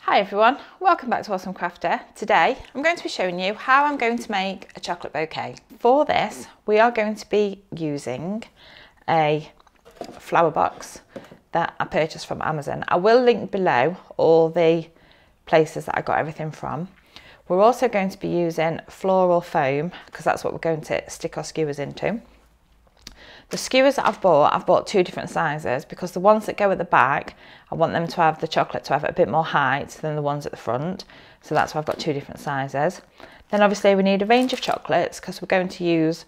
Hi everyone, welcome back to Awesome Crafter. Today I'm going to be showing you how I'm going to make a chocolate bouquet. For this we are going to be using a flower box that I purchased from Amazon. I will link below all the places that I got everything from. We're also going to be using floral foam because that's what we're going to stick our skewers into. The skewers that I've bought two different sizes because the ones that go at the back, I want them to have the chocolate to have a bit more height than the ones at the front. So that's why I've got two different sizes. Then obviously we need a range of chocolates because we're going to use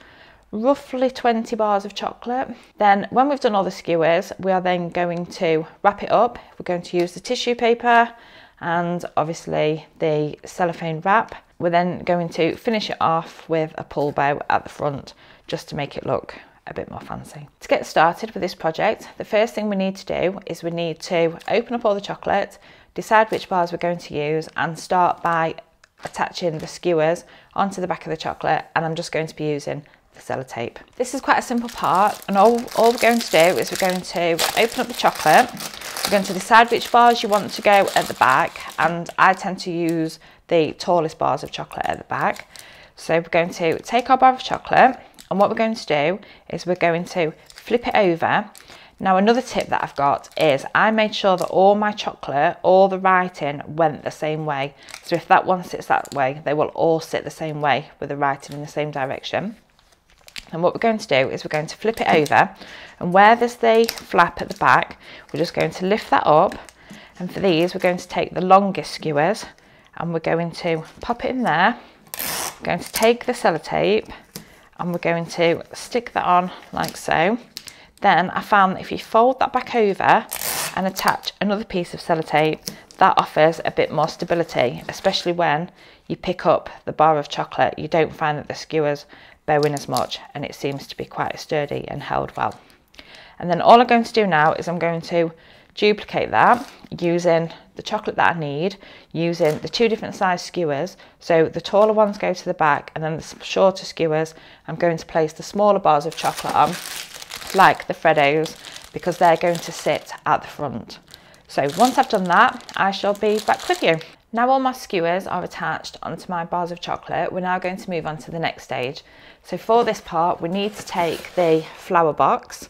roughly 20 bars of chocolate. Then when we've done all the skewers, we are then going to wrap it up. We're going to use the tissue paper and obviously the cellophane wrap. We're then going to finish it off with a pull bow at the front just to make it look a bit more fancy. To get started with this project, the first thing we need to do is we need to open up all the chocolate, decide which bars we're going to use and start by attaching the skewers onto the back of the chocolate, and I'm just going to be using the sellotape. This is quite a simple part, and all we're going to do is we're going to open up the chocolate, we're going to decide which bars you want to go at the back, and I tend to use the tallest bars of chocolate at the back. So we're going to take our bar of chocolate, and what we're going to do is we're going to flip it over. Now another tip that I've got is I made sure that all my chocolate, all the writing went the same way. So if that one sits that way, they will all sit the same way with the writing in the same direction. And what we're going to do is we're going to flip it over, and where there's the flap at the back, we're just going to lift that up. And for these, we're going to take the longest skewers and we're going to pop it in there. We're going to take the sellotape and we're going to stick that on like so. Then I found that if you fold that back over and attach another piece of sellotape, that offers a bit more stability, especially when you pick up the bar of chocolate. You don't find that the skewers bow in as much, and it seems to be quite sturdy and held well. And then all I'm going to do now is I'm going to duplicate that using the chocolate that I need, using the two different size skewers. So the taller ones go to the back, and then the shorter skewers I'm going to place the smaller bars of chocolate on, like the Freddos, because they're going to sit at the front. So once I've done that, I shall be back with you. Now all my skewers are attached onto my bars of chocolate, we're now going to move on to the next stage. So for this part, we need to take the flower box,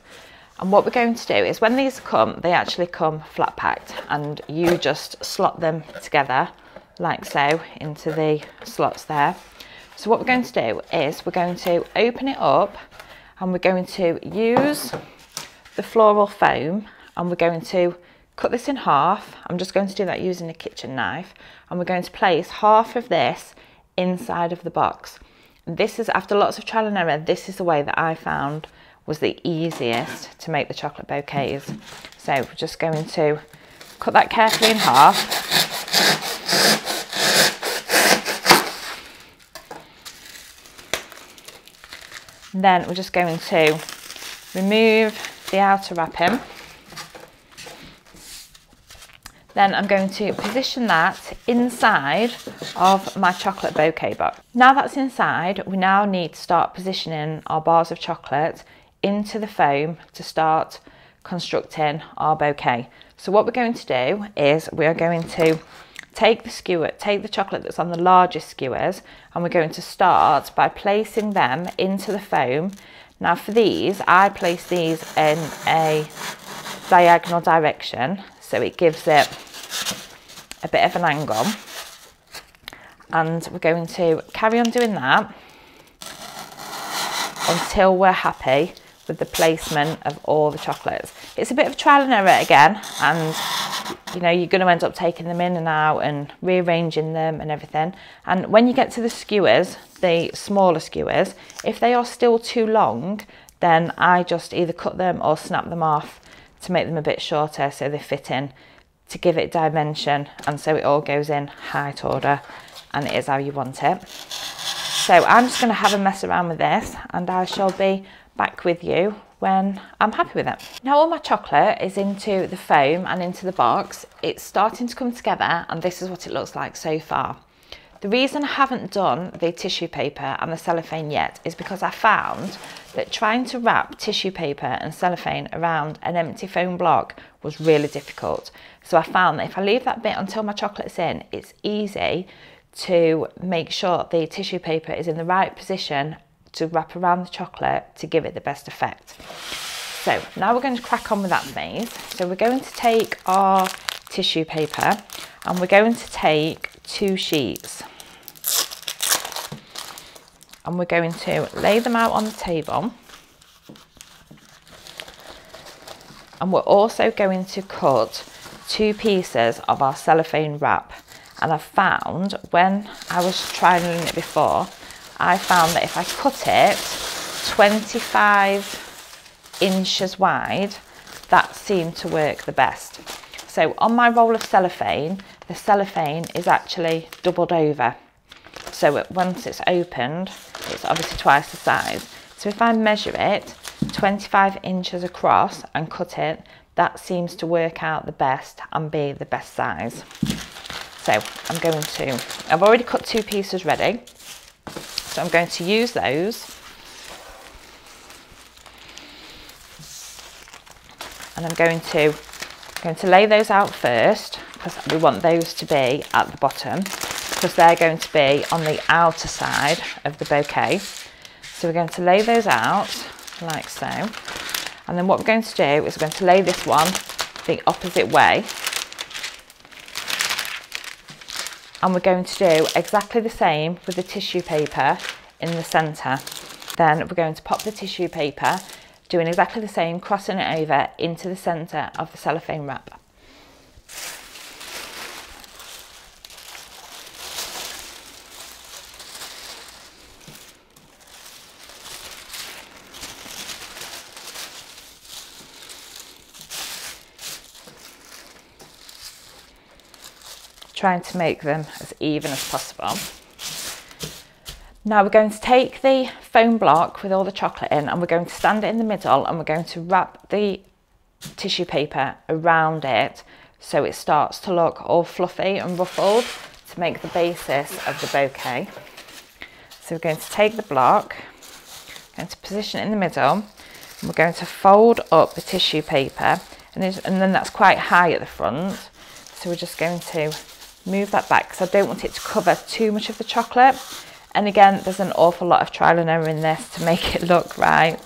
and what we're going to do is when these come, they actually come flat packed, and you just slot them together like so into the slots there. So what we're going to do is we're going to open it up, and we're going to use the floral foam, and we're going to cut this in half. I'm just going to do that using a kitchen knife, and we're going to place half of this inside of the box. And this is, after lots of trial and error, this is the way that I found was the easiest to make the chocolate bouquets. So we're just going to cut that carefully in half. Then we're just going to remove the outer wrapping. Then I'm going to position that inside of my chocolate bouquet box. Now that's inside, we now need to start positioning our bars of chocolate into the foam to start constructing our bouquet. So what we're going to do is we are going to take the chocolate that's on the largest skewers, and we're going to start by placing them into the foam. Now for these, I place these in a diagonal direction, so it gives it a bit of an angle, and we're going to carry on doing that until we're happy with the placement of all the chocolates. It's a bit of trial and error again, and you know, you're going to end up taking them in and out and rearranging them and everything. And when you get to the skewers, the smaller skewers, if they are still too long, then I just either cut them or snap them off to make them a bit shorter so they fit in, to give it dimension, and so it all goes in height order and it is how you want it. So I'm just going to have a mess around with this, and I shall be back with you when I'm happy with it. Now all my chocolate is into the foam and into the box. It's starting to come together, and this is what it looks like so far. the reason I haven't done the tissue paper and the cellophane yet is because I found that trying to wrap tissue paper and cellophane around an empty foam block was really difficult. So I found that if I leave that bit until my chocolate's in, it's easy to make sure the tissue paper is in the right position to wrap around the chocolate to give it the best effect. So now we're going to crack on with that phase. So we're going to take our tissue paper and we're going to take 2 sheets and we're going to lay them out on the table, and we're also going to cut 2 pieces of our cellophane wrap. And I found when I was trialing it before, I found that if I cut it 25 inches wide, that seemed to work the best. So on my roll of cellophane, the cellophane is actually doubled over. So once it's opened, it's obviously twice the size. So if I measure it 25 inches across and cut it, that seems to work out the best and be the best size. So I've already cut 2 pieces ready. So I'm going to use those. And I'm going to lay those out first, because we want those to be at the bottom, because they're going to be on the outer side of the bouquet. So we're going to lay those out like so. And then what we're going to do is we're going to lay this one the opposite way. And we're going to do exactly the same with the tissue paper in the centre. Then we're going to pop the tissue paper, doing exactly the same, crossing it over into the centre of the cellophane wrap. Trying to make them as even as possible. Now we're going to take the foam block with all the chocolate in and we're going to stand it in the middle and we're going to wrap the tissue paper around it so it starts to look all fluffy and ruffled to make the basis of the bouquet. So we're going to take the block, going to position it in the middle, and we're going to fold up the tissue paper, and then that's quite high at the front, so we're just going to move that back because I don't want it to cover too much of the chocolate. And again, there's an awful lot of trial and error in this to make it look right.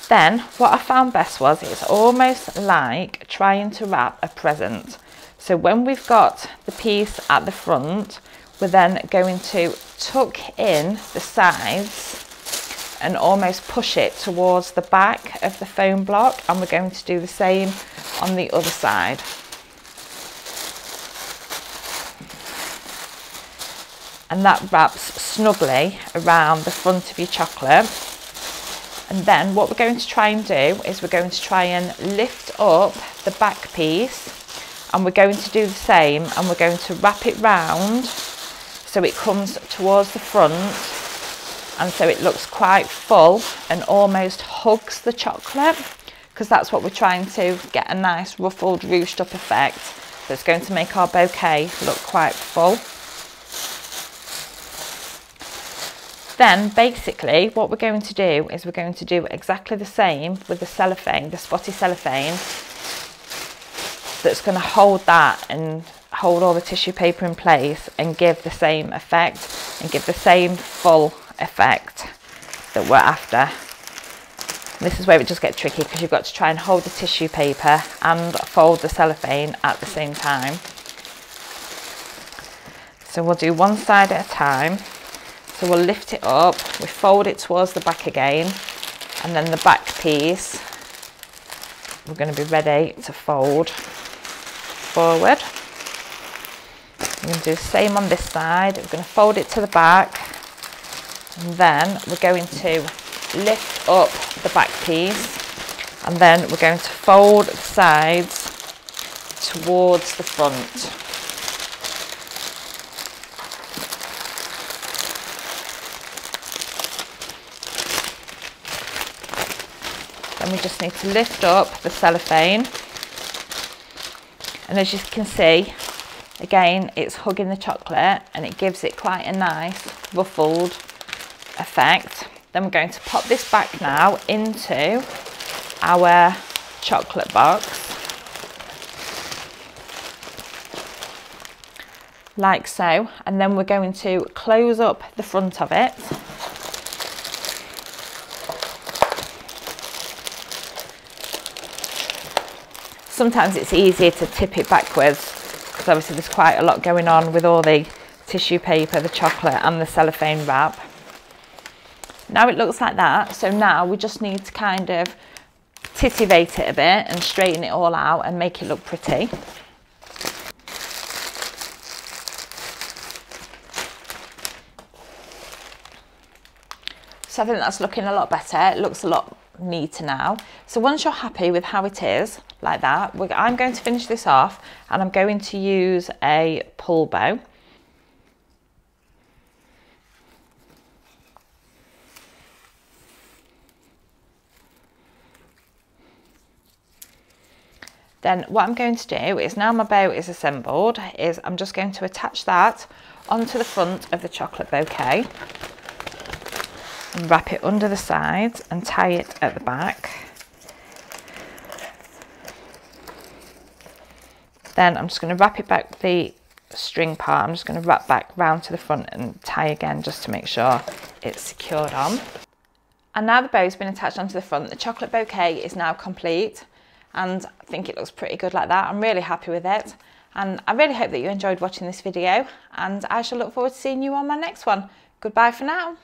Then what I found best was it's almost like trying to wrap a present. So when we've got the piece at the front, we're then going to tuck in the sides and almost push it towards the back of the foam block, and we're going to do the same on the other side. And that wraps snugly around the front of your chocolate. And then what we're going to try and do is we're going to try and lift up the back piece, and we're going to do the same, and we're going to wrap it round so it comes towards the front, and so it looks quite full and almost hugs the chocolate, because that's what we're trying to get, a nice ruffled, ruched up effect that's going to make our bouquet look quite full. Then basically what we're going to do is we're going to do exactly the same with the cellophane, the spotty cellophane, that's going to hold that and hold all the tissue paper in place and give the same effect and give the same full effect that we're after. This is where it just gets tricky, because you've got to try and hold the tissue paper and fold the cellophane at the same time. So we'll do one side at a time. So we'll lift it up, we fold it towards the back again, and then the back piece we're going to be ready to fold forward. We're going to do the same on this side. We're going to fold it to the back, and then we're going to lift up the back piece, and then we're going to fold the sides towards the front. And we just need to lift up the cellophane, and as you can see, Again, it's hugging the chocolate and it gives it quite a nice ruffled effect. Then we're going to pop this back now into our chocolate box, like so, and then we're going to close up the front of it. Sometimes it's easier to tip it backwards because obviously there's quite a lot going on with all the tissue paper, the chocolate and the cellophane wrap. Now it looks like that, so now we just need to kind of titivate it a bit and straighten it all out and make it look pretty. So I think that's looking a lot better. It looks a lot neater now. So once you're happy with how it is, like that, I'm going to finish this off and I'm going to use a pull bow. Then what I'm going to do is, now my bow is assembled, is I'm just going to attach that onto the front of the chocolate bouquet and wrap it under the sides and tie it at the back. Then I'm just going to wrap it back, the string part, I'm just going to wrap back round to the front and tie again just to make sure it's secured on. And now the bow's been attached onto the front, the chocolate bouquet is now complete. And I think it looks pretty good like that. I'm really happy with it. And I really hope that you enjoyed watching this video, and I shall look forward to seeing you on my next one. Goodbye for now.